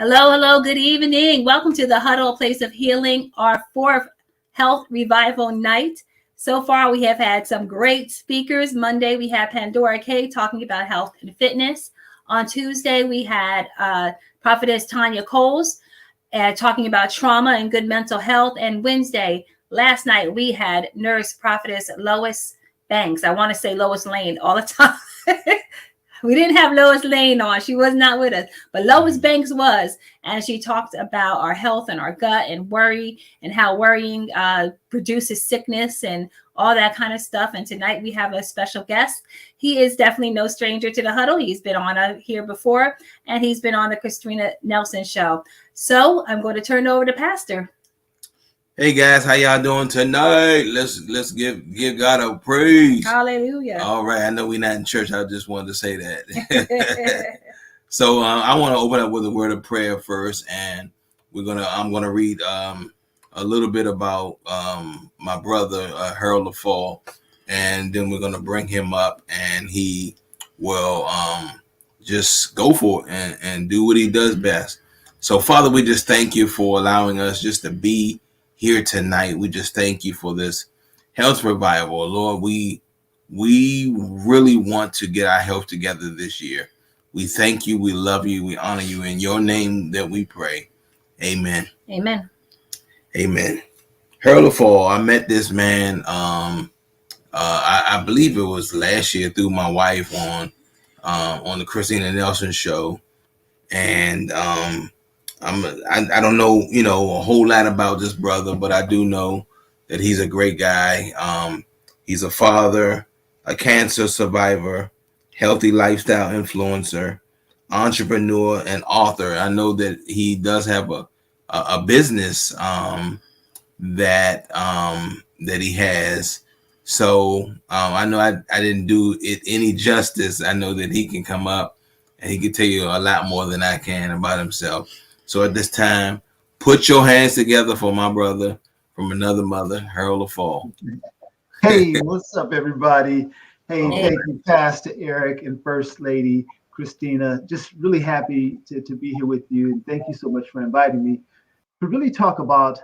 Hello, hello, good evening. Welcome to the Huddle, place of healing, our fourth health revival night. So far, we have had some great speakers. Monday, we had Pandora Kay talking about health and fitness. On Tuesday, we had Prophetess Tanya Coles talking about trauma and good mental health. And Wednesday, last night, we had Nurse Prophetess Lois Banks. I want to say Lois Lane all the time. We didn't have Lois Lane on. She was not with us, but Lois Banks was. And she talked about our health and our gut and worry and how worrying produces sickness and all that kind of stuff. And tonight we have a special guest. He is definitely no stranger to the Huddle. He's been on here before, and he's been on the Christina Nelson Show. So I'm going to turn it over to Pastor. Hey guys, how y'all doing tonight? Let's give God a praise. Hallelujah. All right, I know we're not in church. I just wanted to say that. So I want to open up with a word of prayer first, and I'm gonna read a little bit about my brother Harold Lefal, and then we're gonna bring him up, and he will just go for it and do what he does best. So Father, we just thank you for allowing us just to be here tonight. We just thank you for this health revival. Lord, we really want to get our health together this year. We thank you, we love you, we honor you. In your name that we pray. Amen. Amen. Amen. Harold Lefal, I met this man I believe it was last year through my wife on the Christina Nelson Show. And I don't know, a whole lot about this brother, but I do know that he's a great guy. He's a father, a cancer survivor, healthy lifestyle influencer, entrepreneur, and author. I know that he does have a business that he has. So I know I didn't do it any justice. I know that he can come up and he can tell you a lot more than I can about himself. So at this time, put your hands together for my brother from another mother, Harold Lefal. Hey, what's up, everybody? Hey, thank you, Pastor Eric and First Lady Christina. Just really happy to be here with you. And thank you so much for inviting me to really talk about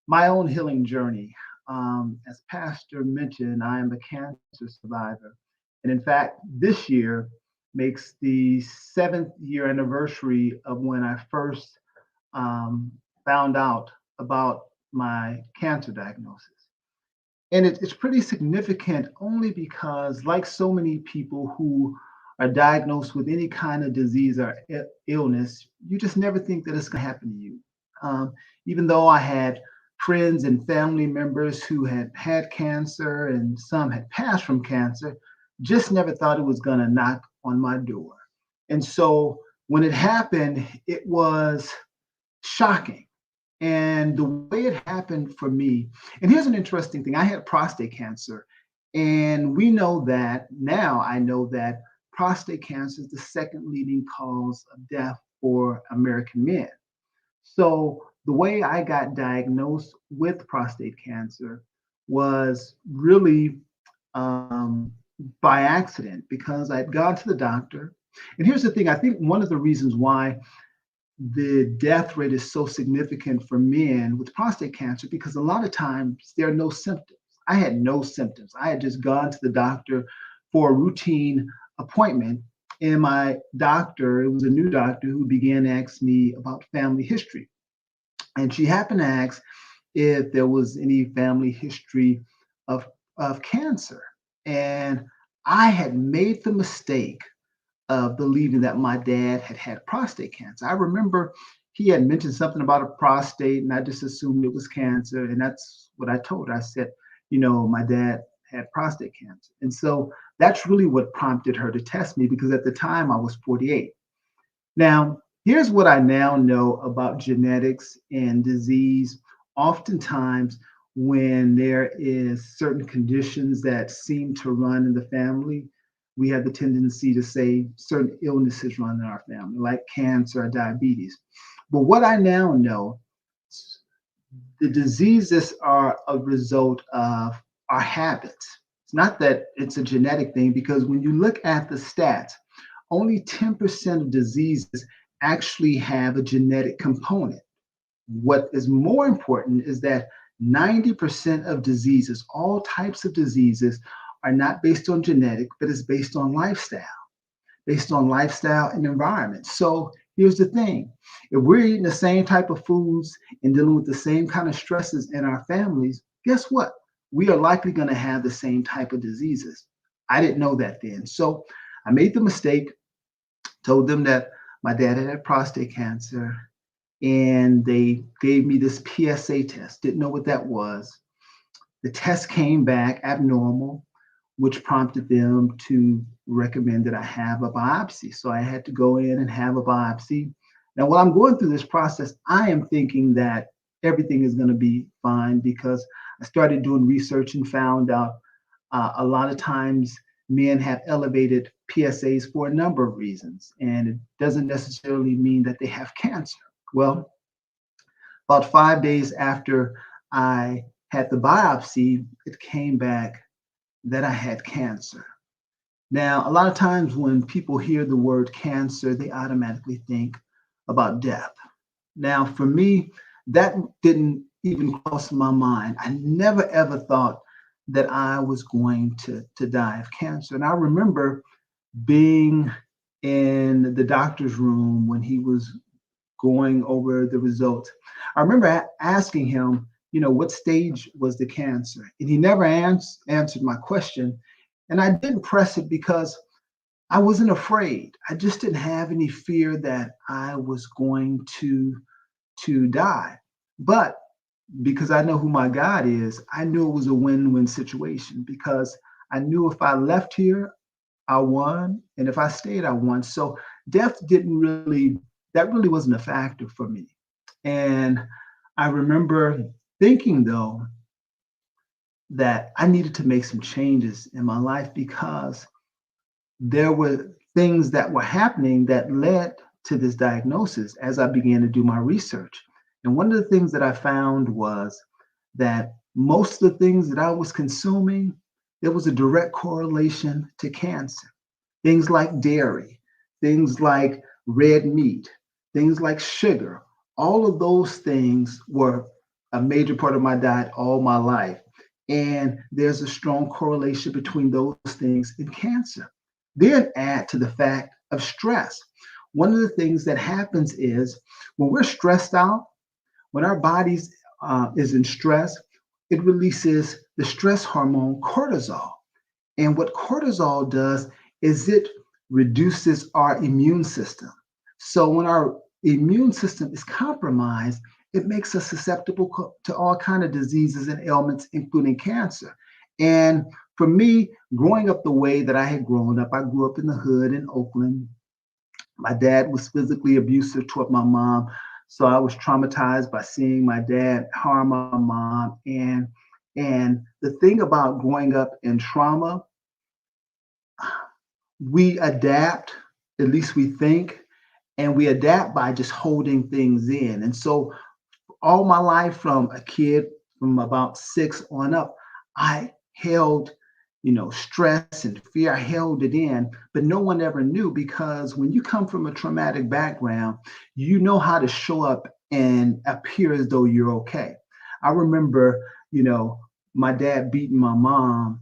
my own healing journey. As Pastor mentioned, I am a cancer survivor. And in fact, this year makes the 7th year anniversary of when I first found out about my cancer diagnosis. And it's pretty significant only because, like so many people who are diagnosed with any kind of disease or illness, you just never think that it's going to happen to you. Even though I had friends and family members who had had cancer and some had passed from cancer, just never thought it was going to knock on my door. And so when it happened, it was shocking. And the way it happened for me, and here's an interesting thing. I had prostate cancer, and we know that now I know that prostate cancer is the second leading cause of death for American men. So the way I got diagnosed with prostate cancer was really by accident, because I'd gone to the doctor. And here's the thing, I think one of the reasons why the death rate is so significant for men with prostate cancer, because a lot of times there are no symptoms. I had no symptoms. I had just gone to the doctor for a routine appointment, and my doctor, it was a new doctor who began to ask me about family history. And she happened to ask if there was any family history of cancer. And I had made the mistake of believing that my dad had had prostate cancer. I remember he had mentioned something about a prostate, and I just assumed it was cancer. And that's what I told her. I said, my dad had prostate cancer. And so that's really what prompted her to test me, because at the time I was 48. Now, here's what I now know about genetics and disease. Oftentimes, when there is certain conditions that seem to run in the family, we have the tendency to say certain illnesses run in our family, like cancer or diabetes. But what I now know, the diseases are a result of our habits. It's not that it's a genetic thing, because when you look at the stats, only 10% of diseases actually have a genetic component. What is more important is that 90% of diseases, all types of diseases, are not based on genetic, but it's based on lifestyle and environment. So here's the thing. If we're eating the same type of foods and dealing with the same kind of stresses in our families, guess what? We are likely going to have the same type of diseases. I didn't know that then. So I made the mistake, told them that my dad had prostate cancer, and they gave me this PSA test. Didn't know what that was. The test came back abnormal, which prompted them to recommend that I have a biopsy. So I had to go in and have a biopsy. Now, while I'm going through this process, I am thinking that everything is going to be fine because I started doing research and found out a lot of times men have elevated PSAs for a number of reasons, and it doesn't necessarily mean that they have cancer. Well, about 5 days after I had the biopsy, it came back that I had cancer. Now, a lot of times when people hear the word cancer, they automatically think about death. Now, for me, that didn't even cross my mind. I never ever thought that I was going to die of cancer. And I remember being in the doctor's room when he was going over the results. I remember asking him, what stage was the cancer? And he never answered my question. And I didn't press it because I wasn't afraid. I just didn't have any fear that I was going to die. But because I know who my God is, I knew it was a win-win situation because I knew if I left here, I won. And if I stayed, I won. So death that really wasn't a factor for me. And I remember thinking, though, that I needed to make some changes in my life because there were things that were happening that led to this diagnosis as I began to do my research. And one of the things that I found was that most of the things that I was consuming, there was a direct correlation to cancer. Things like dairy, things like red meat, things like sugar, all of those things were a major part of my diet all my life. And there's a strong correlation between those things and cancer. Then add to the fact of stress. One of the things that happens is when we're stressed out, when our bodies is in stress, it releases the stress hormone cortisol. And what cortisol does is it reduces our immune system. So when our immune system is compromised, it makes us susceptible to all kinds of diseases and ailments, including cancer. And for me, growing up the way that I had grown up, I grew up in the hood in Oakland. My dad was physically abusive toward my mom. So I was traumatized by seeing my dad harm my mom. And the thing about growing up in trauma, we adapt, at least we think, and we adapt by just holding things in. And so all my life from a kid, from about 6 on up, I held, stress and fear. I held it in, but no one ever knew because when you come from a traumatic background, you know how to show up and appear as though you're okay. I remember, my dad beating my mom,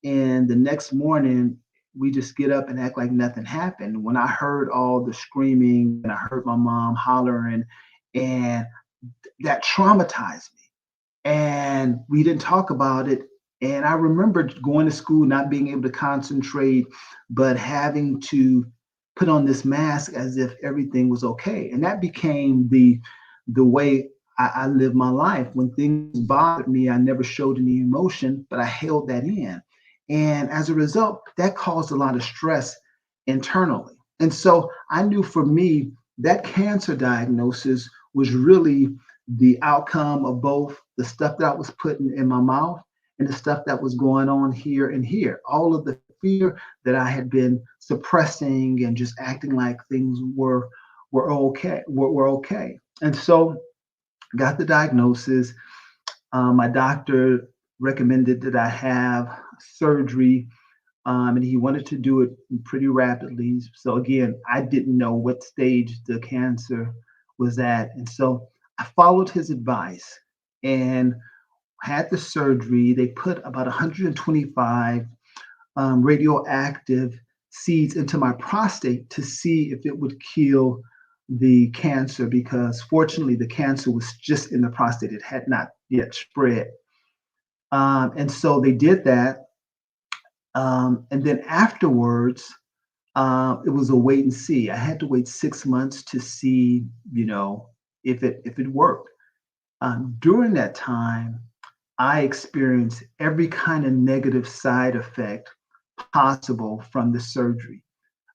and the next morning we just get up and act like nothing happened. When I heard all the screaming and I heard my mom hollering, and that traumatized me. And we didn't talk about it. And I remember going to school, not being able to concentrate, but having to put on this mask as if everything was okay. And that became the way I lived my life. When things bothered me, I never showed any emotion, but I held that in. And as a result, that caused a lot of stress internally. And so I knew for me, that cancer diagnosis was really the outcome of both the stuff that I was putting in my mouth and the stuff that was going on here and here. All of the fear that I had been suppressing and just acting like things were okay. And so got the diagnosis. My doctor recommended that I have surgery and he wanted to do it pretty rapidly. So again, I didn't know what stage the cancer was at, and so I followed his advice and had the surgery. They put about 125 radioactive seeds into my prostate to see if it would kill the cancer, because fortunately the cancer was just in the prostate. It had not yet spread. And so they did that. And then afterwards, it was a wait and see. I had to wait 6 months to see, if it worked. During that time, I experienced every kind of negative side effect possible from the surgery.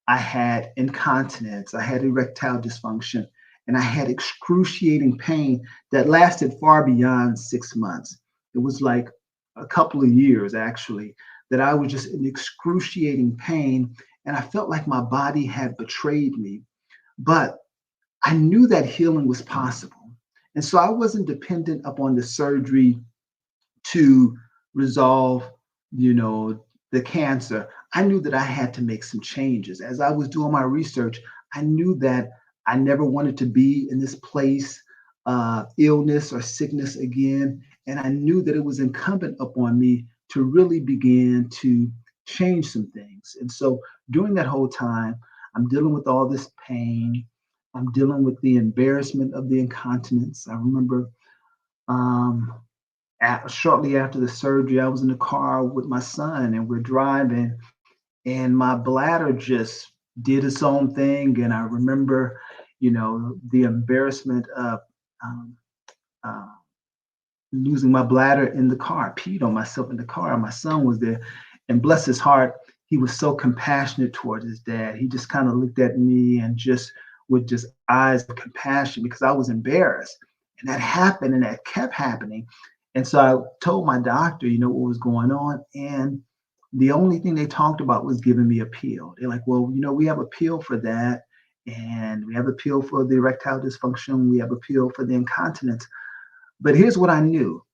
I had incontinence, I had erectile dysfunction, and I had excruciating pain that lasted far beyond 6 months. It was like a couple of years, actually, that I was just in excruciating pain, and I felt like my body had betrayed me. But I knew that healing was possible. And so I wasn't dependent upon the surgery to resolve, the cancer. I knew that I had to make some changes. As I was doing my research, I knew that I never wanted to be in this place, illness or sickness again. And I knew that it was incumbent upon me to really begin to change some things. And so during that whole time, I'm dealing with all this pain. I'm dealing with the embarrassment of the incontinence. I remember um, shortly after the surgery, I was in the car with my son and we're driving, and my bladder just did its own thing. And I remember, the embarrassment of um, uh, losing my bladder in the car. I peed on myself in the car. My son was there, and bless his heart, he was so compassionate towards his dad. He just kind of looked at me and just with just eyes of compassion, because I was embarrassed. And that happened and that kept happening. And so I told my doctor, what was going on. And the only thing they talked about was giving me a pill. They're like, well, we have a pill for that. And we have a pill for the erectile dysfunction. We have a pill for the incontinence. But here's what I knew.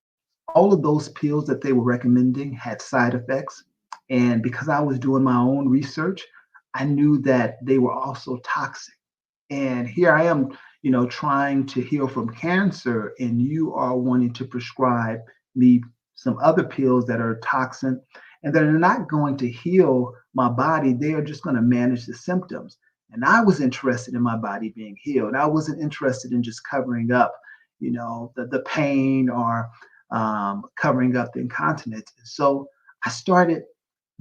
All of those pills that they were recommending had side effects. And because I was doing my own research, I knew that they were also toxic. And here I am, trying to heal from cancer, and you are wanting to prescribe me some other pills that are toxin and that are not going to heal my body. They are just going to manage the symptoms. And I was interested in my body being healed. I wasn't interested in just covering up, the pain or covering up the incontinence. And so I started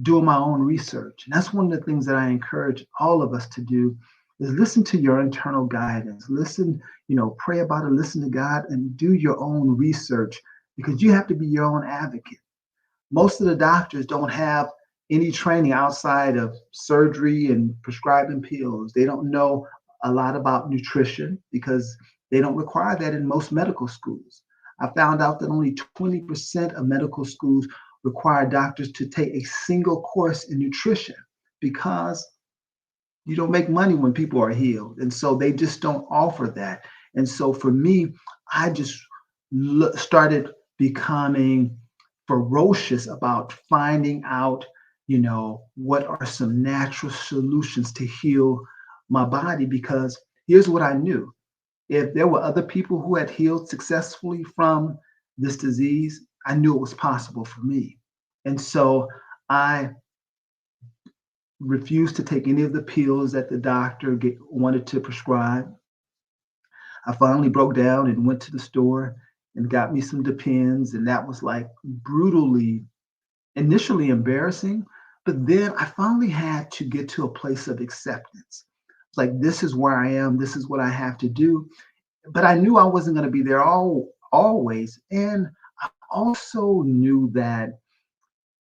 doing my own research. And that's one of the things that I encourage all of us to do is listen to your internal guidance. Listen, pray about it, listen to God, and do your own research, because you have to be your own advocate. Most of the doctors don't have any training outside of surgery and prescribing pills. They don't know a lot about nutrition because they don't require that in most medical schools. I found out that only 20% of medical schools require doctors to take a single course in nutrition, because you don't make money when people are healed. And so they just don't offer that. And so for me, I just started becoming ferocious about finding out, what are some natural solutions to heal my body. Because here's what I knew. If there were other people who had healed successfully from this disease, I knew it was possible for me. And so I refused to take any of the pills that the doctor wanted to prescribe. I finally broke down and went to the store and got me some Depends, and that was like brutally, initially embarrassing, but then I finally had to get to a place of acceptance. It's like, this is where I am, this is what I have to do. But I knew I wasn't going to be there always. And I also knew that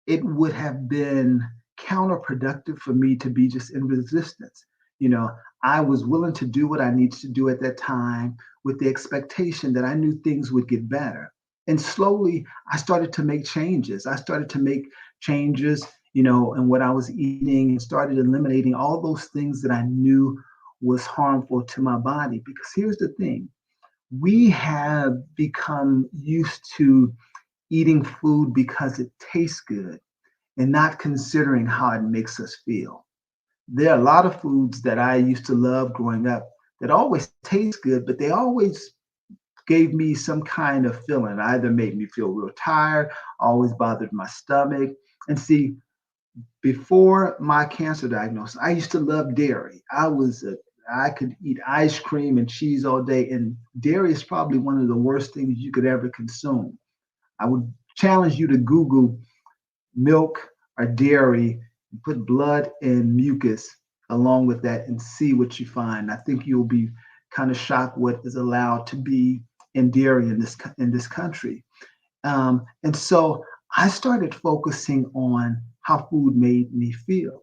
it would have been counterproductive for me to be just in resistance. You know, I was willing to do what I needed to do at that time with the expectation that I knew things would get better. And slowly I started to make changes. I started to make changes, in what I was eating, and started eliminating all those things that I knew was harmful to my body. Because here's the thing, we have become used to eating food because it tastes good. and not considering how it makes us feel. There are a lot of foods that I used to love growing up that always taste good, but they always gave me some kind of feeling. Either made me feel real tired, always bothered my stomach. And see, before my cancer diagnosis, I used to love dairy. I could eat ice cream and cheese all day, and dairy is probably one of the worst things you could ever consume. I would challenge you to Google milk or dairy, put blood and mucus along with that and see what you find. I think you'll be kind of shocked what is allowed to be in dairy in this country. And so I started focusing on how food made me feel.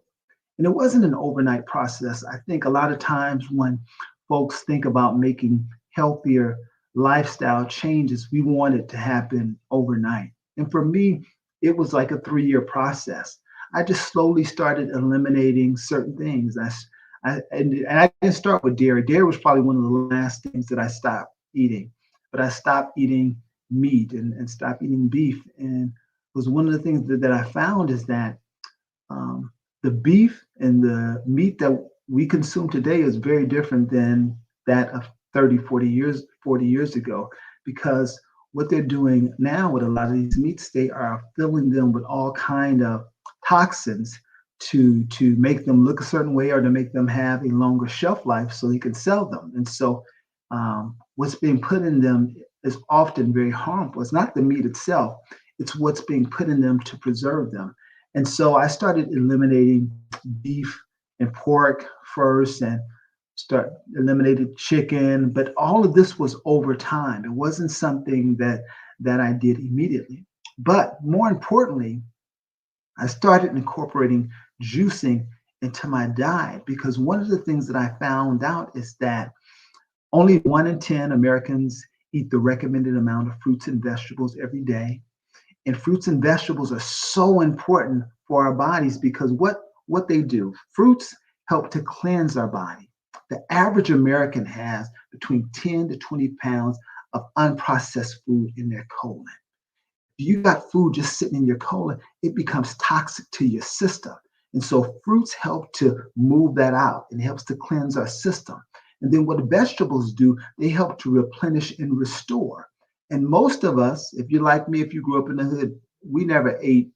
And it wasn't an overnight process. I think a lot of times when folks think about making healthier lifestyle changes, we want it to happen overnight. And for me, it was like a 3 year process. I just slowly started eliminating certain things. And I didn't start with dairy. Dairy was probably one of the last things that I stopped eating. But I stopped eating meat and stopped eating beef. And it was one of the things that I found is that the beef and the meat that we consume today is very different than that of 30, 40 years ago, because what they're doing now with a lot of these meats, they are filling them with all kind of toxins to make them look a certain way or to make them have a longer shelf life so you can sell them. And so what's being put in them is often very harmful. It's not the meat itself, it's what's being put in them to preserve them. And so I started eliminating beef and pork first and start eliminated chicken, but all of this was over time. It wasn't something that I did immediately. But more importantly, I started incorporating juicing into my diet because one of the things that I found out is that only 1 in 10 Americans eat the recommended amount of fruits and vegetables every day. And fruits and vegetables are so important for our bodies because what they do, fruits help to cleanse our body. The average American has between 10 to 20 pounds of unprocessed food in their colon. If you got food just sitting in your colon, it becomes toxic to your system. And so fruits help to move that out and helps to cleanse our system. And then what vegetables do, they help to replenish and restore. And most of us, if you're like me, if you grew up in the hood, we never ate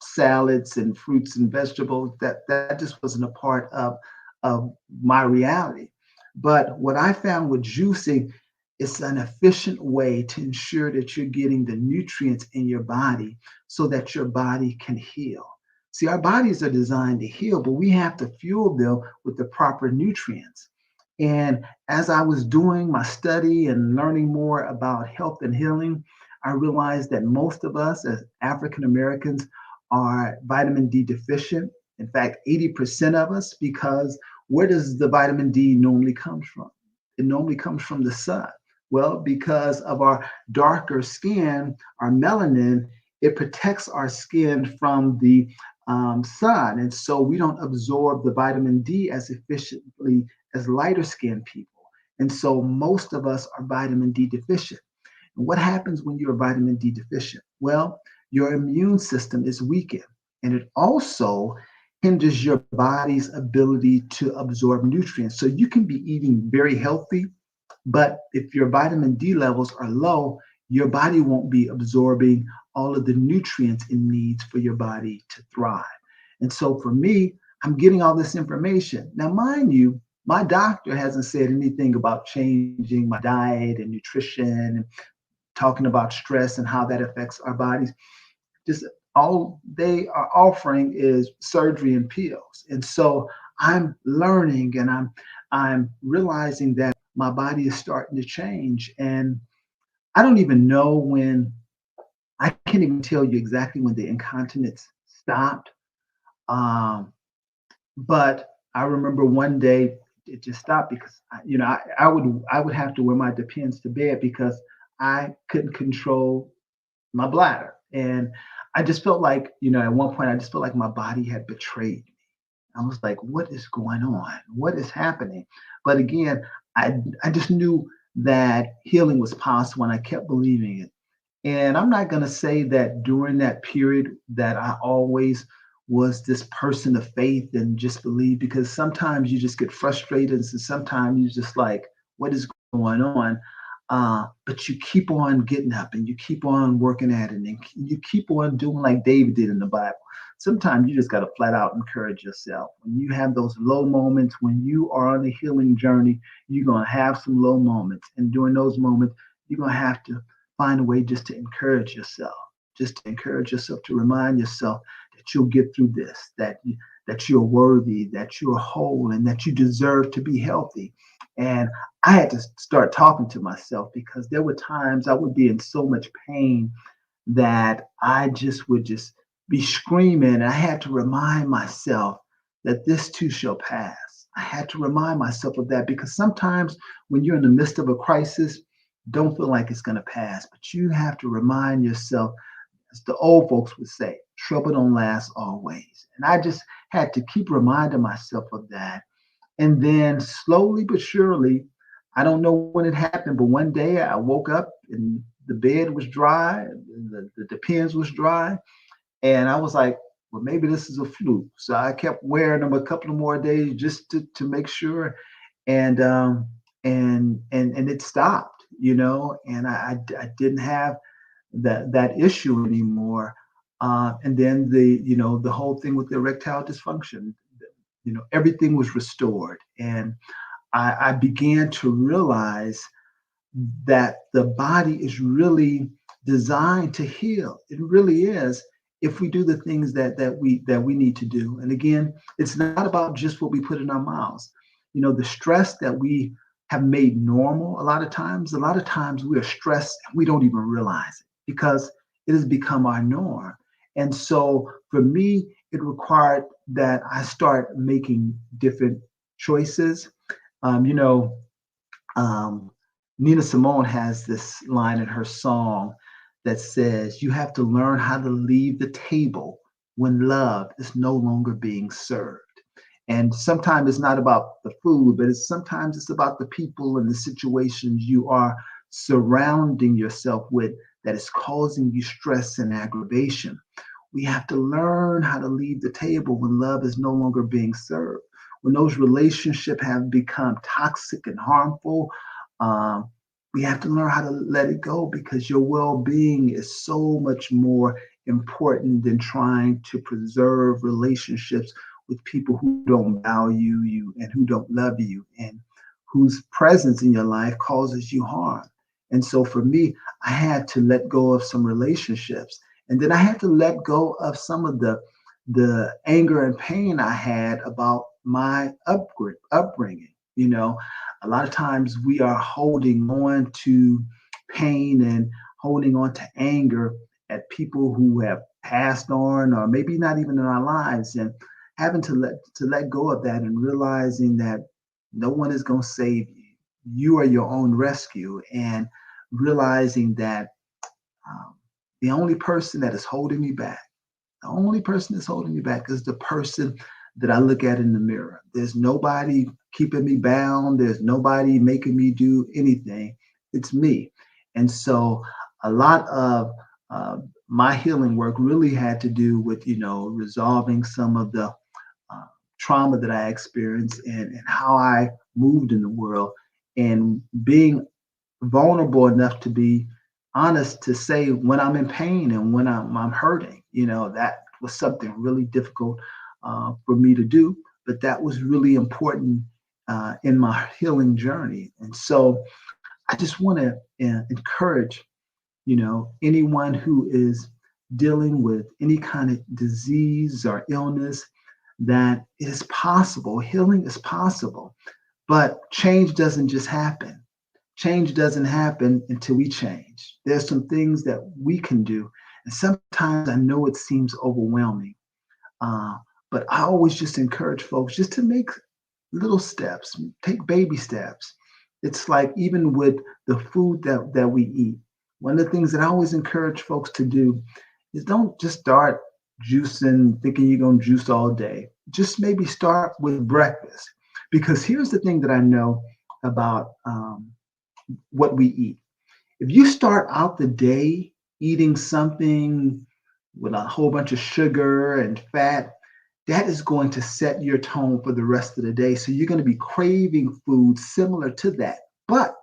salads and fruits and vegetables. That just wasn't a part of my reality. But what I found with juicing, it's an efficient way to ensure that you're getting the nutrients in your body so that your body can heal. See, our bodies are designed to heal, but we have to fuel them with the proper nutrients. And as I was doing my study and learning more about health and healing, I realized that most of us as African Americans are vitamin D deficient. In fact, 80% of us, because where does the vitamin D normally come from? It normally comes from the sun. Well, because of our darker skin, our melanin, it protects our skin from the sun. And so we don't absorb the vitamin D as efficiently as lighter skinned people. And so most of us are vitamin D deficient. And what happens when you're vitamin D deficient? Well, your immune system is weakened, and it also hinders your body's ability to absorb nutrients. So you can be eating very healthy, but if your vitamin D levels are low, your body won't be absorbing all of the nutrients it needs for your body to thrive. And so for me, I'm getting all this information. Now, mind you, my doctor hasn't said anything about changing my diet and nutrition and talking about stress and how that affects our bodies. Just all they are offering is surgery and pills. And so I'm learning and I'm realizing that my body is starting to change. And I don't even know when, I can't even tell you exactly when the incontinence stopped. Um, but I remember one day it just stopped because I would have to wear my Depends to bed because I couldn't control my bladder. And I just felt like, at one point I just felt like my body had betrayed me. I was like, what is going on? What is happening? But again, I just knew that healing was possible and I kept believing it. And I'm not going to say that during that period that I always was this person of faith and just believe, because sometimes you just get frustrated and sometimes you just like, what is going on? But you keep on getting up and you keep on working at it and you keep on doing like David did in the Bible. Sometimes you just got to flat out encourage yourself. When you have those low moments, when you are on the healing journey, you're going to have some low moments. And during those moments, you're going to have to find a way just to encourage yourself, to remind yourself that you'll get through this, that you're worthy, that you're whole, and that you deserve to be healthy. And I had to start talking to myself because there were times I would be in so much pain that I just would just be screaming. I had to remind myself that this too shall pass. I had to remind myself of that because sometimes when you're in the midst of a crisis, don't feel like it's going to pass, but you have to remind yourself, as the old folks would say, trouble don't last always. And I just had to keep reminding myself of that. And then slowly but surely, I don't know when it happened, but one day I woke up and the bed was dry, the pens was dry. And I was like, well, maybe this is a fluke. So I kept wearing them a couple of more days just to make sure. And and it stopped, and I didn't have that issue anymore. And then the whole thing with the erectile dysfunction, everything was restored. And I began to realize that the body is really designed to heal. It really is, if we do the things that we need to do. And again, it's not about just what we put in our mouths. The stress that we have made normal, a lot of times we are stressed and we don't even realize it because it has become our norm. And so for me, it required that I start making different choices. Um, you know, um, Nina Simone has this line in her song that says, "You have to learn how to leave the table when love is no longer being served." And sometimes it's not about the food, but sometimes it's about the people and the situations you are surrounding yourself with that is causing you stress and aggravation. We have to learn how to leave the table when love is no longer being served. When those relationships have become toxic and harmful, um, we have to learn how to let it go because your well being is so much more important than trying to preserve relationships with people who don't value you and who don't love you and whose presence in your life causes you harm. And so for me, I had to let go of some relationships. And then I had to let go of some of the anger and pain I had about my upbringing. A lot of times we are holding on to pain and holding on to anger at people who have passed on or maybe not even in our lives, and having to let go of that and realizing that no one is going to save you. You are your own rescue, and realizing that um, the only person that is holding me back, the only person that's holding me back is the person that I look at in the mirror. There's nobody keeping me bound. There's nobody making me do anything. It's me. And so a lot of my healing work really had to do with, resolving some of the uh, trauma that I experienced and how I moved in the world and being vulnerable enough to be honest to say when I'm in pain and when I'm hurting. That was something really difficult for me to do, but that was really important in my healing journey. And so I just want to encourage, anyone who is dealing with any kind of disease or illness, that it is possible. Healing is possible, but change doesn't just happen. Change doesn't happen until we change. There's some things that we can do. And sometimes I know it seems overwhelming, uh, but I always just encourage folks just to make little steps, take baby steps. It's like even with the food that we eat, one of the things that I always encourage folks to do is don't just start juicing, thinking you're going to juice all day. Just maybe start with breakfast. Because here's the thing that I know about what we eat. If you start out the day eating something with a whole bunch of sugar and fat, that is going to set your tone for the rest of the day. So you're going to be craving food similar to that. But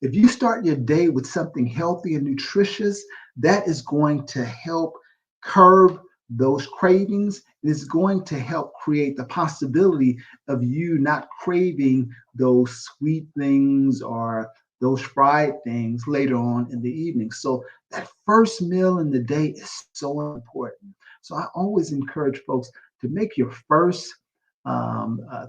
if you start your day with something healthy and nutritious, that is going to help curb those cravings. And it's going to help create the possibility of you not craving those sweet things or those fried things later on in the evening. So that first meal in the day is so important. So I always encourage folks to make your first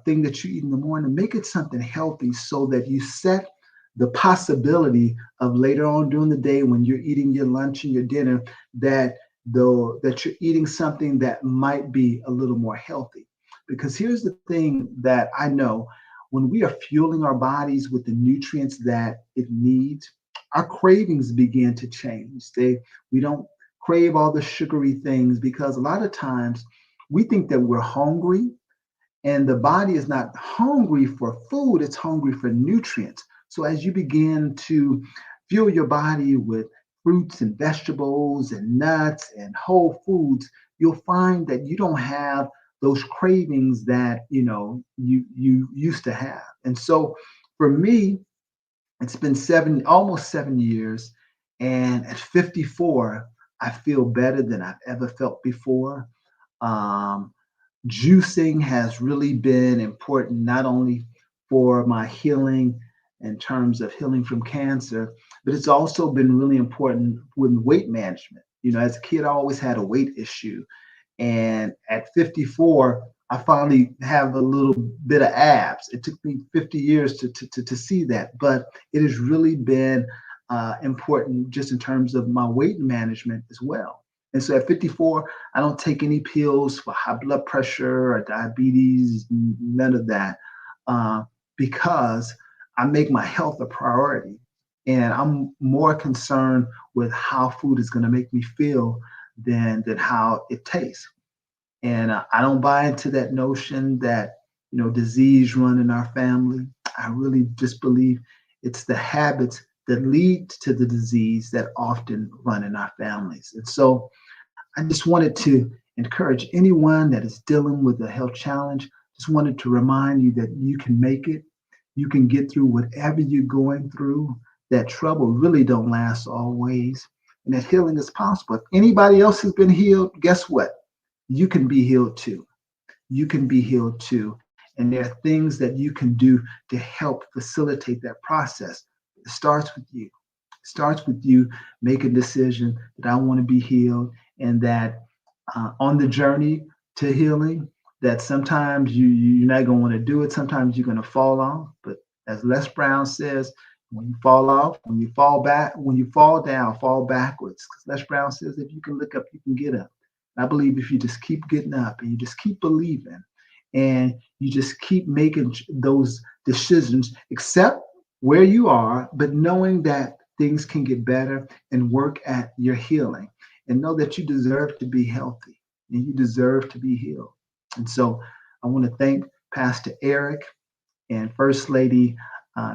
thing that you eat in the morning, make it something healthy so that you set the possibility of later on during the day when you're eating your lunch and your dinner that that you're eating something that might be a little more healthy. Because here's the thing that I know: when we are fueling our bodies with the nutrients that it needs, our cravings begin to change. We don't crave all the sugary things because a lot of times we think that we're hungry, and the body is not hungry for food, it's hungry for nutrients. So as you begin to fuel your body with fruits and vegetables and nuts and whole foods, you'll find that you don't have those cravings that you used to have. And so for me, it's been almost 7 years, and at 54, I feel better than I've ever felt before. Um, Juicing has really been important, not only for my healing in terms of healing from cancer, but it's also been really important with weight management. As a kid, I always had a weight issue. And at 54, I finally have a little bit of abs. It took me 50 years to see that, but it has really been important just in terms of my weight management as well. And so at 54, I don't take any pills for high blood pressure or diabetes, none of that, uh, because I make my health a priority. And I'm more concerned with how food is going to make me feel than how it tastes. And I don't buy into that notion that disease run in our family. I really just believe it's the habits that lead to the disease that often run in our families. And so I just wanted to encourage anyone that is dealing with a health challenge, just wanted to remind you that you can make it. You can get through whatever you're going through. That trouble really don't last always, and that healing is possible. If anybody else has been healed, guess what? You can be healed too. You can be healed too. And there are things that you can do to help facilitate that process. It starts with you. It starts with you making a decision that I want to be healed, and that on the journey to healing, that sometimes you're not going to want to do it. Sometimes you're going to fall off. But as Les Brown says, when you fall off, when you fall back, when you fall down, fall backwards. Because Les Brown says if you can look up, you can get up. I believe if you just keep getting up and you just keep believing and you just keep making those decisions, accept where you are, but knowing that things can get better, and work at your healing, and know that you deserve to be healthy and you deserve to be healed. And so I want to thank Pastor Eric and First Lady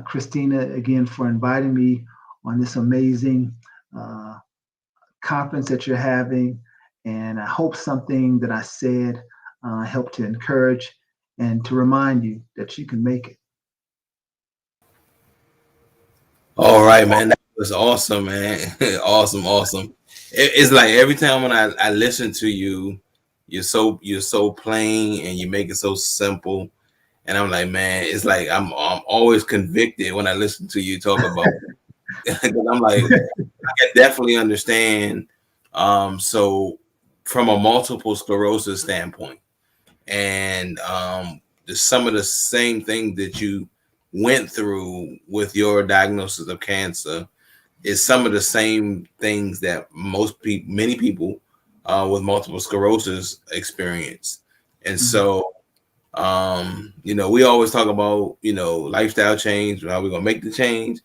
Christina again for inviting me on this amazing conference that you're having. And I hope something that I said helped to encourage and to remind you that you can make it. All right, man. That was awesome, man. Awesome, awesome. It's like every time when I listen to you, you're so plain and you make it so simple. And I'm like, man, it's like I'm always convicted when I listen to you talk about. I'm like, I can definitely understand. So from a multiple sclerosis standpoint, and some of the same thing that you went through with your diagnosis of cancer is some of the same things that many people with multiple sclerosis experience. And so, we always talk about, lifestyle change, how we're going to make the change.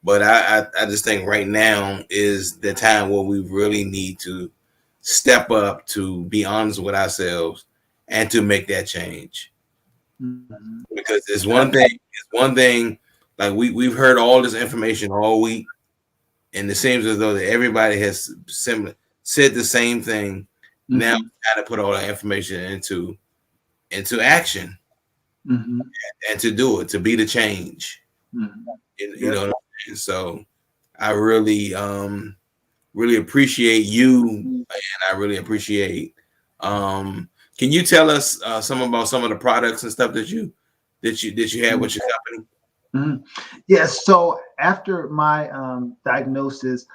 But I just think right now is the time where we really need to step up, to be honest with ourselves, and to make that change. Mhm. Because it's one thing, like we've heard all this information all week, and it seems as though that everybody has said the same thing. Mm-hmm. Now we got to put all that information into action and to do it, to be the change. You know what I'm saying? So I really really appreciate you, and I really appreciate. Can you tell us some about some of the products and stuff that you have with your company? Yes. So after my diagnosis,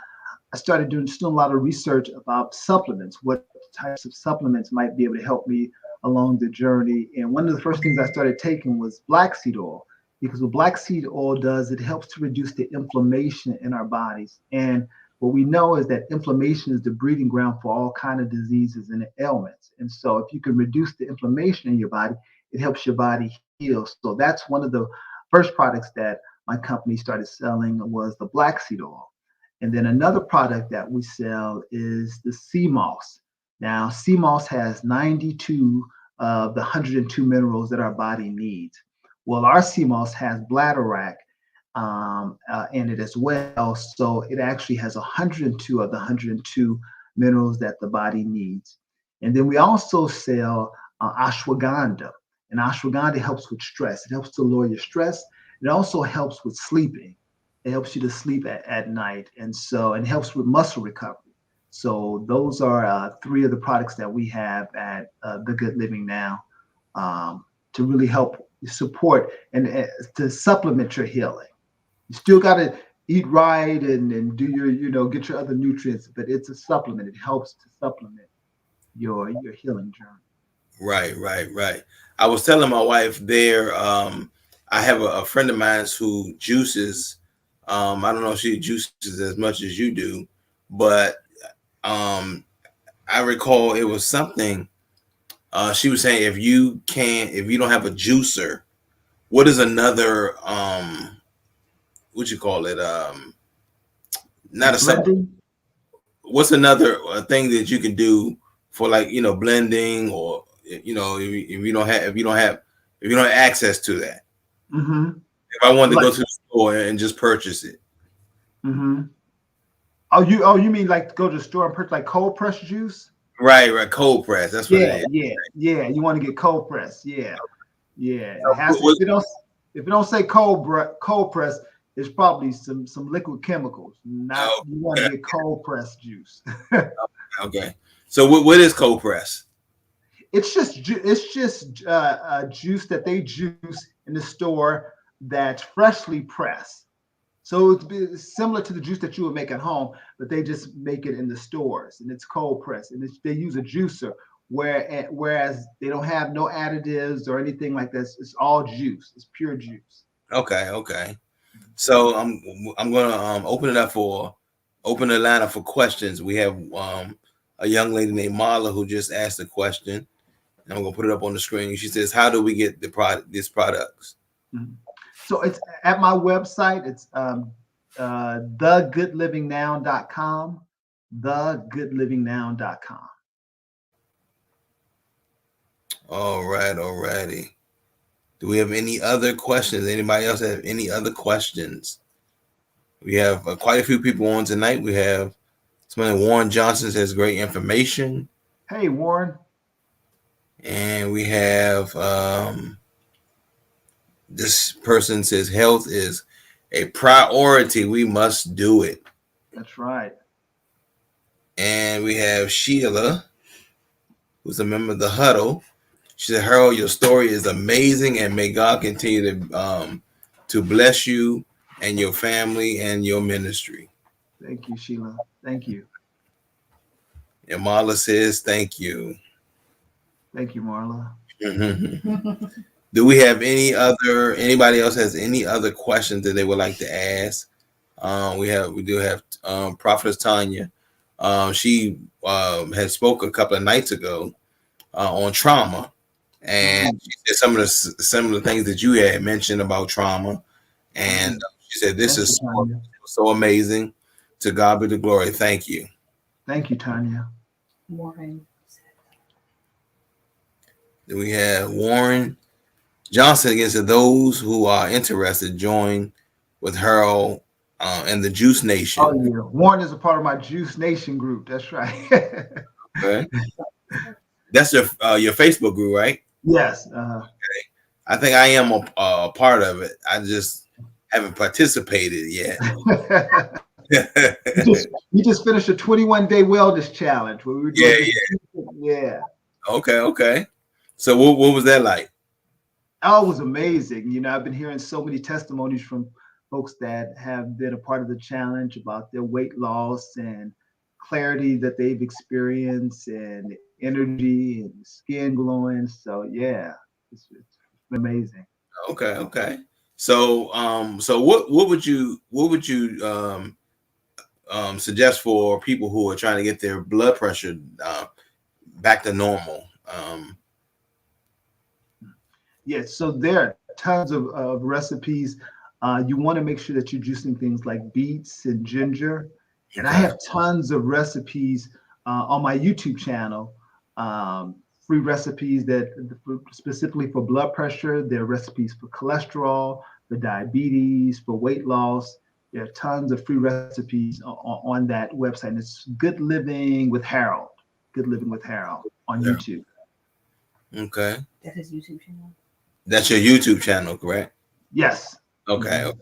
I started doing a lot of research about supplements, what types of supplements might be able to help me along the journey. And one of the first things I started taking was black seed oil, because what black seed oil does, it helps to reduce the inflammation in our bodies. And what we know is that inflammation is the breeding ground for all kinds of diseases and ailments. And so if you can reduce the inflammation in your body, it helps your body heal. So that's one of the first products that my company started selling was the black seed oil. And then another product that we sell is the sea moss. Now, sea moss has 92 of the 102 minerals that our body needs. Well, our sea moss has bladderwrack in it as well. So it actually has 102 of the 102 minerals that the body needs. And then we also sell ashwagandha. And ashwagandha helps with stress. It helps to lower your stress. It also helps with sleeping. It helps you to sleep at night. And it helps with muscle recovery. So those are three of the products that we have at The Good Living Now to really help support and to supplement your healing. You still got to eat right and do your, get your other nutrients, but it's a supplement. It helps to supplement your healing journey. Right. I was telling my wife there, I have a friend of mine who juices. I don't know if she juices as much as you do, but I recall it was something she was saying, if you don't have a juicer, what is another what you call it? Not a supplement. What's another thing that you can do for, like, blending, or if you don't have access to that? If I wanted to go to the store and just purchase it. Oh, you mean like go to the store and purchase like cold press juice? Right, cold press. That's what it is. Yeah. You want to get cold press. Yeah. It has to, if it don't say cold press, it's probably some liquid chemicals. You want to get cold press juice. Okay. So what is cold press? It's just juice that they juice in the store that's freshly pressed. So it's similar to the juice that you would make at home, but they just make it in the stores, and it's cold pressed, and they use a juicer, whereas they don't have no additives or anything like this. It's all juice. It's pure juice. Okay. So I'm gonna open the line up for questions. We have a young lady named Marla who just asked a question, and I'm gonna put it up on the screen. She says, "How do we get these products?" So it's at my website. It's thegoodlivingnow.com. Thegoodlivingnow.com. Alrighty. Do we have any other questions? Anybody else have any other questions? We have quite a few people on tonight. We have someone, Warren Johnson, says great information. Hey, Warren. And we have this person says health is a priority. We must do it. That's right. And we have Sheila, who's a member of the Huddle. She said, Harold, your story is amazing, and may God continue to bless you and your family and your ministry. Thank you, Sheila. Thank you. And Marla says, thank you. Thank you, Marla. Do we have anybody else has any other questions that they would like to ask? We do have Prophetess Tanya. She had spoke a couple of nights ago on trauma, and she said some of the things that you had mentioned about trauma, and she said this is so amazing. To God be the glory. Thank you. Thank you, Tanya. Warren. Then we have Warren Johnson again. To those who are interested, join with Harold and the Juice Nation. Oh yeah, Warren is a part of my Juice Nation group. That's right. Okay. That's your Facebook group, right? Yes. I think I am a part of it. I just haven't participated yet. we just finished a 21-day wellness challenge where we were doing yeah. Okay. So what was that like? Oh, it was amazing. You know, I've been hearing so many testimonies from folks that have been a part of the challenge about their weight loss and clarity that they've experienced and energy and skin glowing. So yeah, it's amazing. Okay. So so what would you suggest for people who are trying to get their blood pressure back to normal? Yes, so there are tons of recipes. You want to make sure that you're juicing things like beets and ginger. And I have tons of recipes on my YouTube channel, free recipes that specifically for blood pressure. There are recipes for cholesterol, for diabetes, for weight loss. There are tons of free recipes on that website. And it's Good Living with Harold. Good Living with Harold on YouTube. Okay. That's his YouTube channel. That's your YouTube channel, correct? Yes. Okay.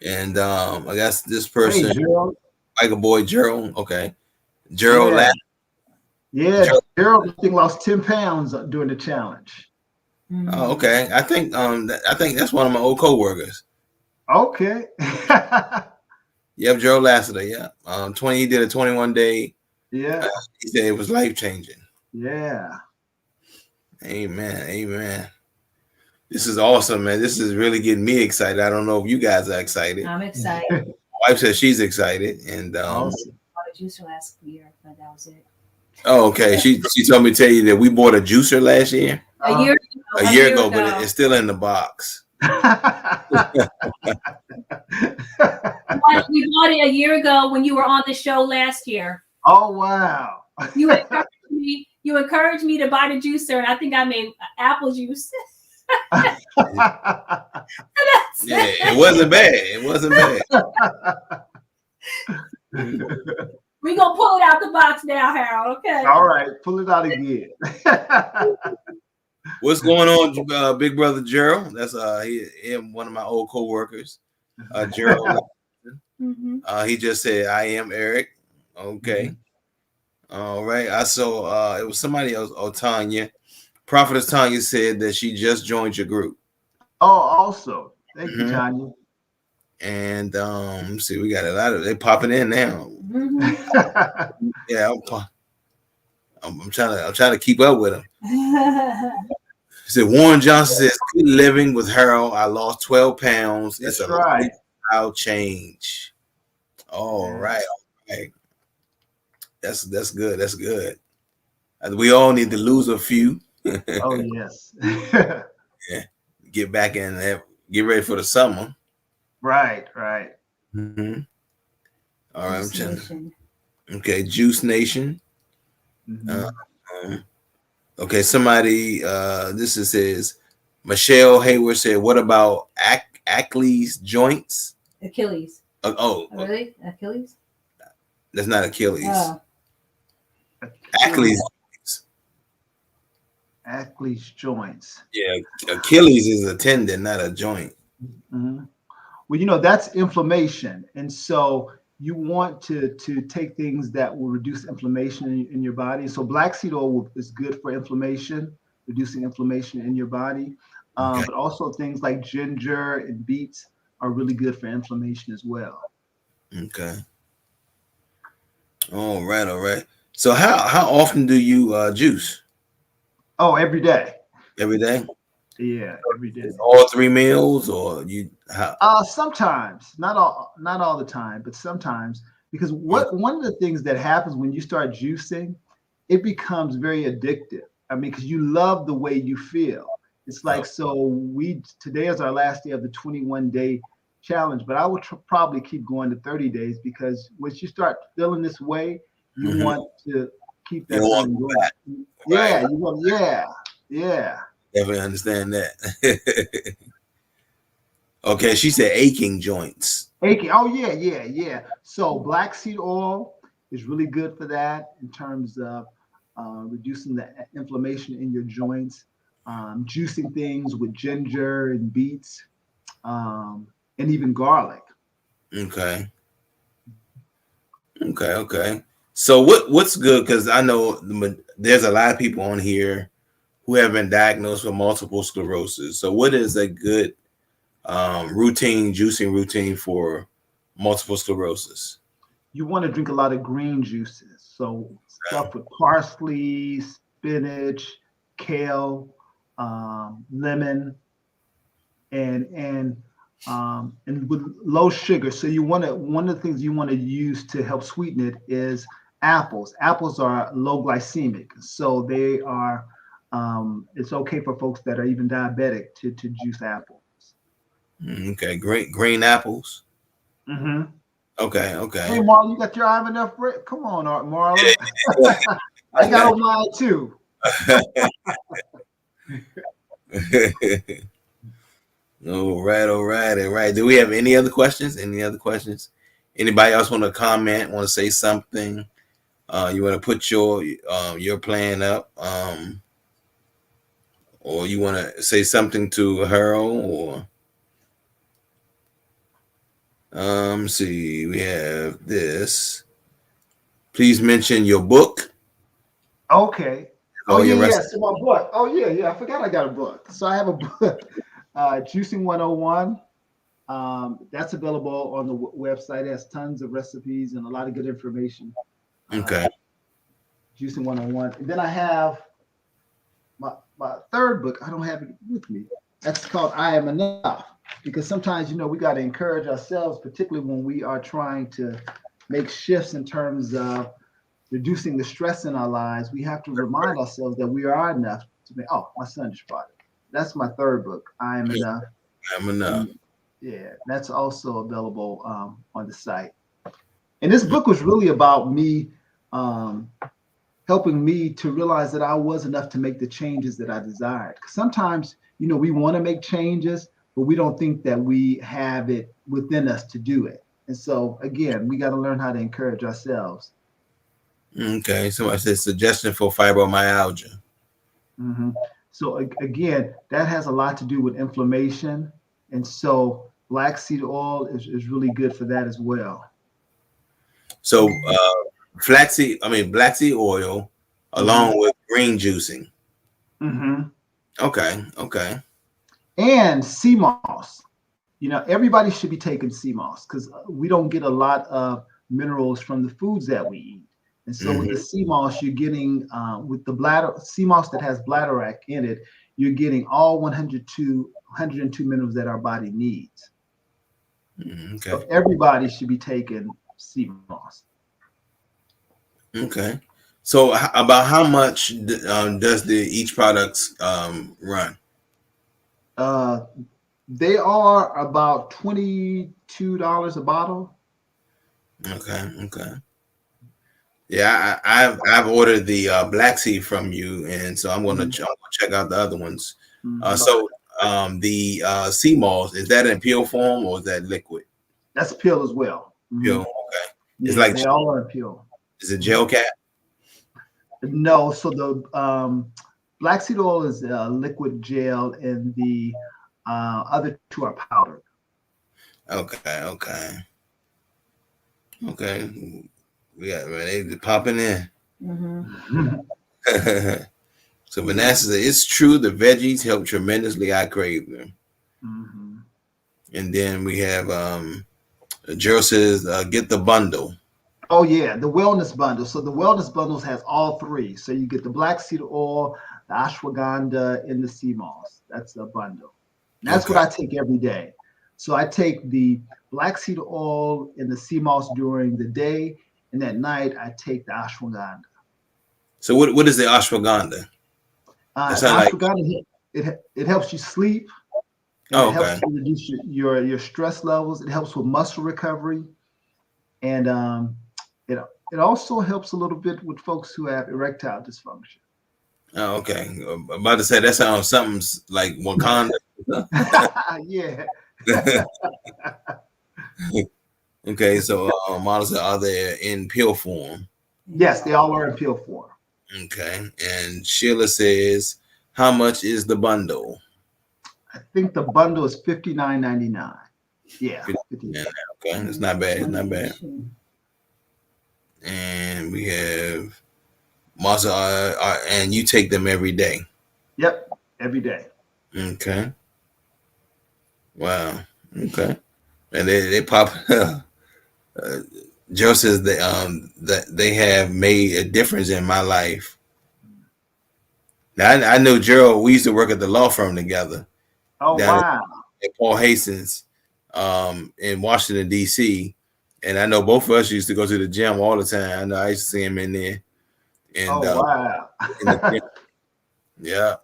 And I guess this person, hey, Gerald. Michael Boy Gerald. Okay. Gerald. Yeah, Gerald I think lost 10 pounds during the challenge. Oh, okay. I think that's one of my old coworkers. Okay. Yep, Gerald Lassiter. Yeah. He did a 21-day. Yeah. He said it was life changing. Yeah. Amen. This is awesome, man. This is really getting me excited. I don't know if you guys are excited. I'm excited. My wife says she's excited, and awesome. I bought a juicer last year, but that was it. Oh, okay. She told me to tell you that we bought a juicer last year. A year ago, but it's still in the box. We bought it a year ago when you were on the show last year. Oh wow! You encouraged me to buy the juicer, and I think I made apple juice. It wasn't bad. We're gonna pull it out the box now, Harold. Okay. All right, pull it out again. What's going on, big brother Gerald? That's him, one of my old co-workers. Gerald. He just said, "I am Eric." Okay. All right. I saw it was somebody else. Oh, Tanya. Prophetess Tanya said that she just joined your group. Oh, also. Thank you, Tanya. And let's see, we got a lot of they popping in now. Yeah, I'm trying to keep up with them. He said Warren Johnson says, "Good living with Harold. I lost 12 pounds. That's it's a right. lifestyle change." All right. That's good. That's good. We all need to lose a few. Oh yes. Yeah. Get back in there. Get ready for the summer. Right. Mm-hmm. All right. Okay, Juice Nation. Okay, somebody. This says Michelle Hayward said, "What about Achilles joints?" Achilles. Really? Achilles? That's not Achilles. Oh. Achilles. Achilles joints. Yeah, Achilles is a tendon, not a joint. Well, that's inflammation, and so you want to take things that will reduce inflammation in your body. So black seed oil is good for inflammation, reducing inflammation in your body. But also things like ginger and beets are really good for inflammation as well. Okay. All right. So how often do you juice? Oh, every day. Every day? Yeah, every day. All 3 meals, or you? Sometimes, not all the time, but sometimes, because one of the things that happens when you start juicing, it becomes very addictive. I mean, because you love the way you feel. It's like, so today is our last day of the 21-day challenge, but I will probably keep going to 30 days, because once you start feeling this way, you want to keep that feeling going. Yeah, you want, yeah. Definitely understand that. Okay, she said aching joints. Aching. Oh yeah. So black seed oil is really good for that in terms of reducing the inflammation in your joints. Juicing things with ginger and beets, and even garlic. Okay. Okay. So what's good? Because I know there's a lot of people on here who have been diagnosed with multiple sclerosis. So what is a good juicing routine for multiple sclerosis? You want to drink a lot of green juices. So stuff with parsley, spinach, kale, lemon, and with low sugar. So you want to one of the things you want to use to help sweeten it is apples. Apples are low glycemic, so they are. It's okay for folks that are even diabetic to juice apples. Okay, great. Green apples. Mm-hmm. Okay. Hey, Marla, you got your eye enough bread? Come on, Marla. I got on mine too. All right. Do we have any other questions? Anybody else want to comment? Want to say something? You want to put your plan up, or you want to say something to Harold, or see, we have this. Please mention your book. Okay. Oh All your yeah. rest. So my book. Oh yeah. I forgot I got a book. So I have a book, Juicing 101. That's available on the website. It has tons of recipes and a lot of good information. Okay. Juicing 101. And then I have my third book. I don't have it with me. That's called I Am Enough. Because sometimes, we got to encourage ourselves, particularly when we are trying to make shifts in terms of reducing the stress in our lives. We have to remind ourselves that we are enough to make. Oh, my son just brought it. That's my third book, I Am Enough. I'm enough. And yeah, that's also available on the site. And this book was really about me, helping me to realize that I was enough to make the changes that I desired. 'Cause sometimes, we want to make changes, but we don't think that we have it within us to do it. And so, again, we got to learn how to encourage ourselves. Okay. Somebody said suggestion for fibromyalgia. Mm-hmm. So, again, that has a lot to do with inflammation. And so, black seed oil is really good for that as well. So black seed oil along with green juicing. Mm-hmm. Okay. And sea moss. Everybody should be taking sea moss because we don't get a lot of minerals from the foods that we eat. And so with the sea moss, you're getting with the sea moss that has bladderwrack in it, you're getting all 102 minerals that our body needs. Okay. So everybody should be taking sea moss. Okay. So about how much does each product run? They are about $22 a bottle. Okay. Yeah, I've ordered the black seed from you, and so I'm gonna check out the other ones. So the sea moss, is that in pill form or is that liquid? That's pill as well. Pill. Okay. Yeah, It's like they all are in pill. Is it gel cap? No, so the black seed oil is liquid gel, and the other two are powdered. Okay. Yeah, man, they popping in. So Vanessa said, it's true the veggies help tremendously. I crave them. And then we have Gerald says, get the bundle. Oh yeah, the wellness bundle. So the wellness bundles has all three. So you get the black seed oil, the ashwagandha, and the sea moss. That's a bundle. And that's what I take every day. So I take the black seed oil and the sea moss during the day, and at night I take the ashwagandha. So what is the ashwagandha? Ashwagandha, it helps you sleep. And it helps to reduce your stress levels. It helps with muscle recovery, and it also helps a little bit with folks who have erectile dysfunction. Oh, okay. I'm about to say that sounds something like Wakanda. Yeah. Okay, so models are there in pill form. Yes, they all are in pill form. Okay, and Sheila says, how much is the bundle? I think the bundle is $59.99. Yeah, Yeah, okay, it's not bad. It's not bad. And we have Martha, and you take them every day. Yep, every day. Okay. Wow. Okay. And they pop. Joe says that they have made a difference in my life. Now I know Gerald. We used to work at the law firm together Oh, down wow. at Paul Hastings, in Washington D.C. And I know both of us used to go to the gym all the time. I know I used to see him in there, and Oh, wow. in the gym. Yeah.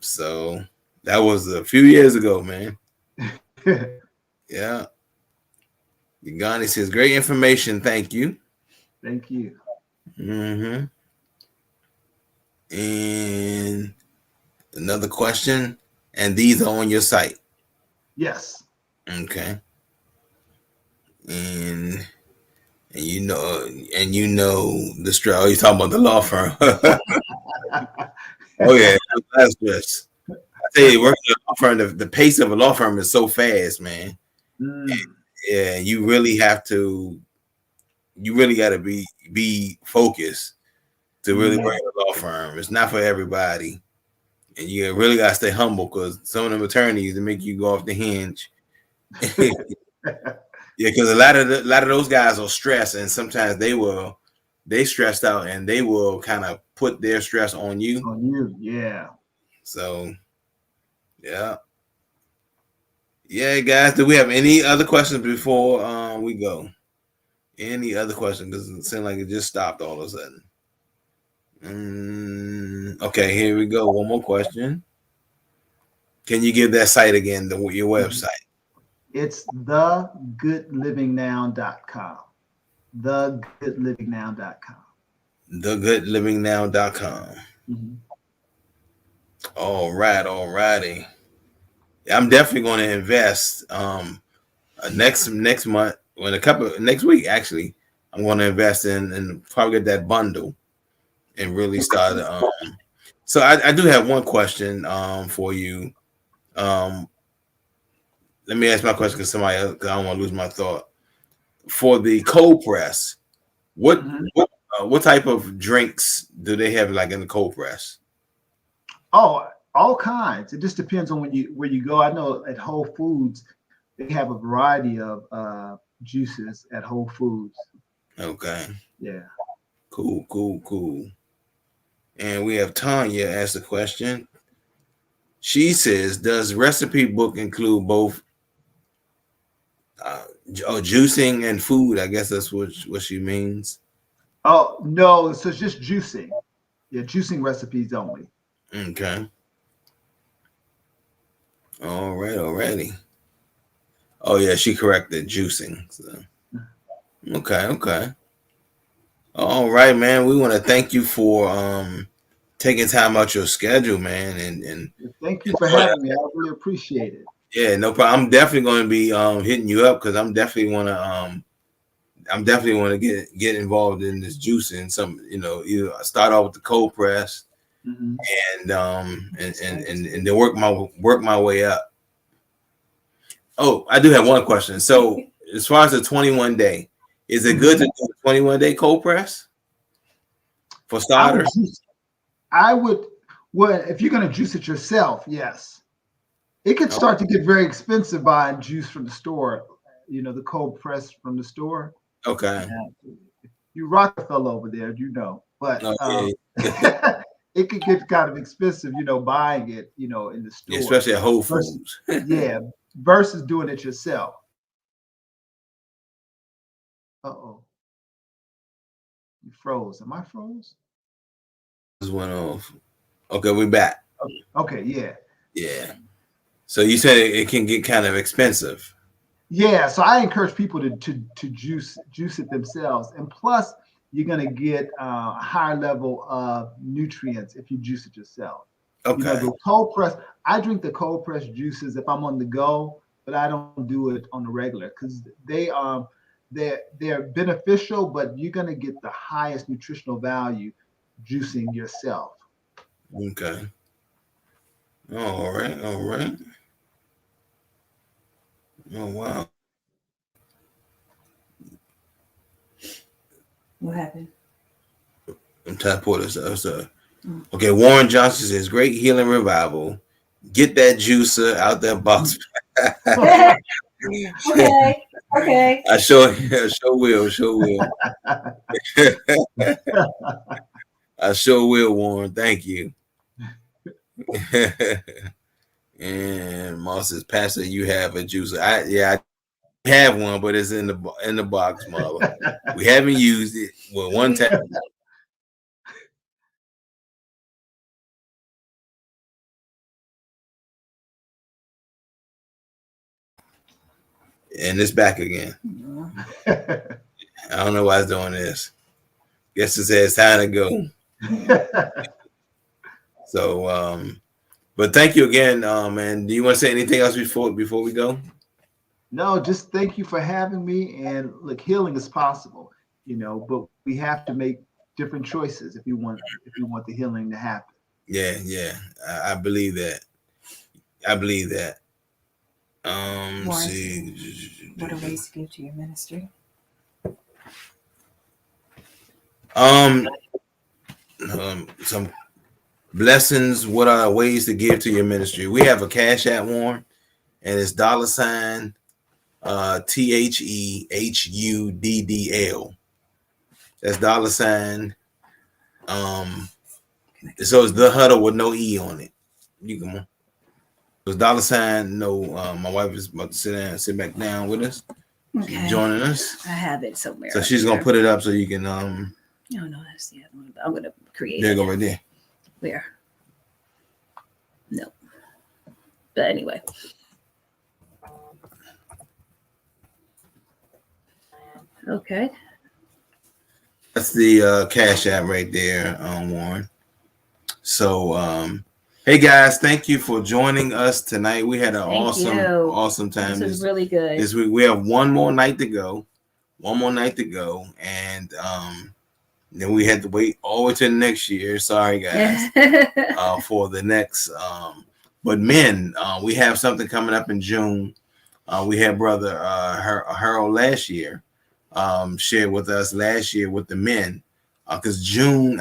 So that was a few years ago, man. Yeah. Ugani says, great information. Thank you. Thank you. Mm-hmm. And another question. And these are on your site. Yes. Okay. And you know the stress. Oh, you're talking about the law firm. Oh yeah, that's stress. I tell you, working at a law firm, the pace of a law firm is so fast, man. Mm. Yeah, you really have to. You really got to be focused to really work at a law firm. It's not for everybody, and you really got to stay humble because some of them attorneys they make you go off the hinge. Yeah, because a lot of those guys are stressed, and sometimes they stressed out, and they will kind of put their stress on you. On you, yeah. So, yeah, yeah, guys. Do we have any other questions before we go? Any other questions? Because it seemed like it just stopped all of a sudden. Okay, here we go. One more question. Can you give that site again? Your website. It's thegoodlivingnow.com. Thegoodlivingnow.com. Thegoodlivingnow.com. Mm-hmm. All right, all righty. I'm definitely going to invest. Next month, when next week actually, I'm going to invest in and probably get that bundle and really start. So I do have one question for you. Let me ask my question because I don't want to lose my thought. For the cold press, what Mm-hmm. what type of drinks do they have like in the cold press? Oh, all kinds. It just depends on where you go. I know at Whole Foods they have a variety of juices at Whole Foods. Okay. Yeah. Cool. And we have Tanya ask the question. She says, "Does recipe book include both juicing and food?" I guess that's what she means. Oh no, so it's just juicing. Yeah, juicing recipes only. Okay. All right. Already. Oh yeah, she corrected juicing. So. Okay. All right, man. We want to thank you for taking time out your schedule, man, and Thank you for having me. I really appreciate it. yeah, no problem. I'm definitely going to be hitting you up because I'm definitely want to get involved in this juicing. Some either I start off with the cold press Mm-hmm. and then work my way up. Oh, I do have one question. So as far as the 21 day, is it good to do a 21-day cold press for starters? I would, well, if you're going to juice it yourself, yes. It could start to get very expensive buying juice from the store, the cold press from the store. Okay. You Rockefeller over there, but yeah. it could get kind of expensive, buying it, in the store. Especially at Whole Foods. Versus doing it yourself. Uh-oh. You froze. Am I froze? Just went off. Okay, we're back. Okay, yeah. Yeah. So you said it can get kind of expensive. Yeah, so I encourage people to juice it themselves, and plus you're gonna get a higher level of nutrients if you juice it yourself. Okay. The cold press. I drink the cold press juices if I'm on the go. but I don't do it on the regular because they're beneficial, but you're gonna get the highest nutritional value juicing yourself. Okay. All right. All right. Oh wow. What happened? I'm trying to pull this up. Okay, Warren Johnson says, "Great healing revival. Get that juicer out that box." Okay. Okay. I sure will. I sure will, Warren. Thank you. And Moss says, "Pastor, you have a juicer." I have one, but it's in the box, Mother. We haven't used it. Well, one time. And it's back again. I don't know why it's doing this. Guess it says time to go. So, but thank you again, man. Do you want to say anything else before we go? No, just thank you for having me. And look, healing is possible, but we have to make different choices if you want the healing to happen. Yeah. I believe that. See. What are ways to give to your ministry? Some blessings. What are ways to give to your ministry? We have a Cash App, Warren, and it's $TheHuddle. That's $. So it's the Huddle with no E on it. You come on. It's $. No, my wife is about to sit back down with us. Okay. She's joining us. I have it somewhere. So she's gonna put it up so you can No, that's the other one. I'm gonna create there it. You go right there. Where? No. But anyway. Okay. That's the Cash App right there, Warren. So hey guys, thank you for joining us tonight. We had an awesome time. This was really good. This week we have one more night to go. And then we had to wait all the way to the next year. Sorry guys. For the next but men, we have something coming up in June. We had brother Harold last year shared with us last year with the men, because June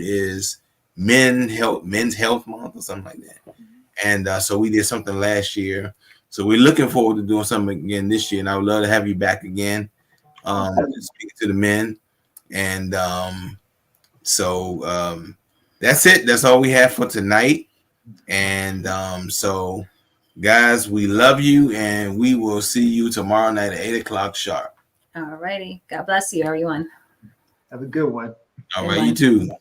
is men's health month or something like that. And so we did something last year. So we're looking forward to doing something again this year, and I would love to have you back again, speaking to the men. And so that's it. That's all we have for tonight. And so guys, we love you, and we will see you tomorrow night at 8:00 sharp. All righty. God bless you, everyone. Have a good one. All right, you too.